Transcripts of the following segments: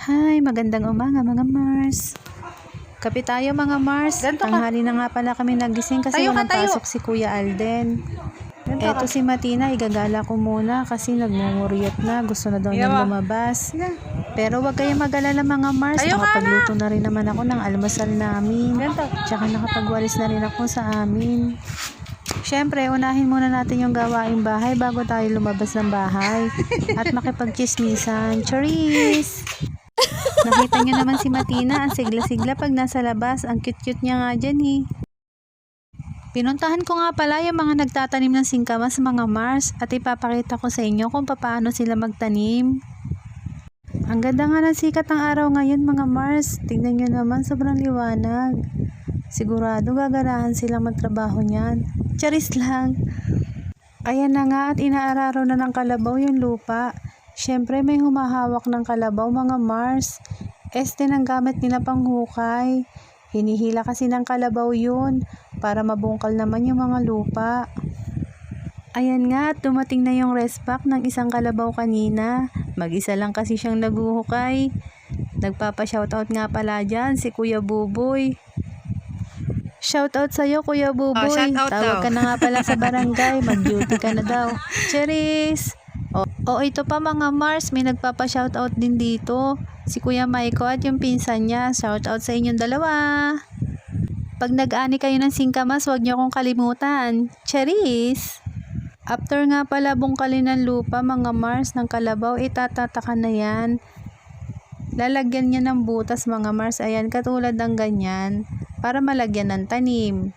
Hi, magandang umaga mga Mars. Kape tayo mga Mars. Tanghali na nga pala kami nagising kasi walang pasok si Kuya Alden. Eto si Matina, igagala ko muna kasi nagmumuryot na. Gusto na daw niyang lumabas. Pero wag kayong mag-alala mga Mars. Nakapagluto na rin naman ako ng almusal namin. Tsaka nakapagwalis na rin ako sa amin. Siyempre, unahin muna natin yung gawaing bahay bago tayo lumabas ng bahay. At makipagchismisan. Charis! Nakita nyo naman si Matina, ang sigla-sigla pag nasa labas. Ang cute-cute niya nga dyan eh. Pinuntahan ko nga pala yung mga nagtatanim ng singkamas mga Mars at ipapakita ko sa inyo kung paano sila magtanim. Ang ganda nga ng sikat ng araw ngayon mga Mars. Tingnan nyo naman, sobrang liwanag. Sigurado gaganahan silang magtrabaho niyan. Charis lang. Ayan na nga at inaararo na ng kalabaw yung lupa. Siyempre may humahawak ng kalabaw mga Mars. Este ng gamit nila pang hukay. Hinihila kasi ng kalabaw yun para mabungkal naman yung mga lupa. Ayan nga, dumating na yung rest pack ng isang kalabaw kanina. Mag-isa lang kasi siyang naguhukay. Nagpapa-shoutout nga pala dyan si Kuya Buboy. Shoutout sa'yo Kuya Buboy. Tawag ka na nga pala sa barangay. Mag-duty ka na daw. Cheers! Ito pa mga Mars, may nagpapa-shoutout din dito. Si Kuya Maiko at yung pinsan niya. Shoutout sa inyong dalawa. Pag nag-ani kayo ng singkamas, huwag niyo akong kalimutan. Cheers! After nga pala bungkalin ng lupa mga Mars ng kalabaw, itatatakan na yan. Lalagyan niya ng butas mga Mars. Ayan, katulad ng ganyan. Para malagyan ng tanim.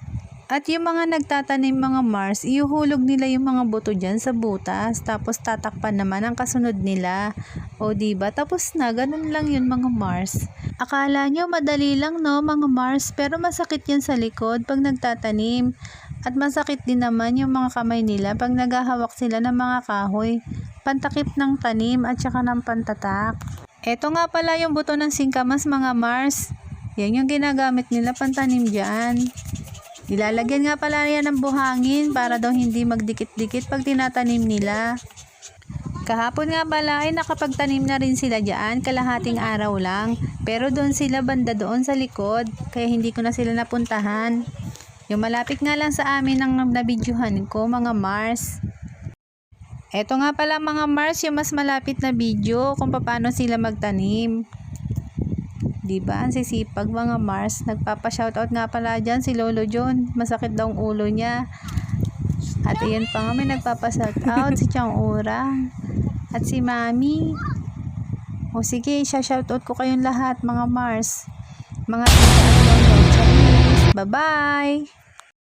At yung mga nagtatanim mga Mars, iuhulog nila yung mga buto dyan sa butas. Tapos tatakpan naman ang kasunod nila. O diba? Tapos na, ganun lang yun mga Mars. Akala nyo madali lang no mga Mars, pero masakit yan sa likod pag nagtatanim. At masakit din naman yung mga kamay nila pag naghahawak sila ng mga kahoy. Pantakip ng tanim at saka ng pantatak. Eto nga pala yung buto ng singkamas mga Mars. Yan yung ginagamit nila pantanim dyan. Nilalagyan nga pala yan ng buhangin para daw hindi magdikit-dikit pag tinatanim nila. Kahapon nga pala ay nakapagtanim na rin sila dyan, kalahating araw lang. Pero doon sila banda doon sa likod, kaya hindi ko na sila napuntahan. Yung malapit nga lang sa amin ang nabidyohan ko mga Mars. Eto nga pala mga Mars yung mas malapit na video kung paano sila magtanim. Diba? Ang sisipag mga Mars. Nagpapa-shoutout nga pala dyan si Lolo John. Masakit daw ang ulo niya. At iyan pa nga may nagpapa-shoutout si Chang Ura. At si Mami. O sige, shoutout ko kayong lahat mga Mars. Mga Bye-bye!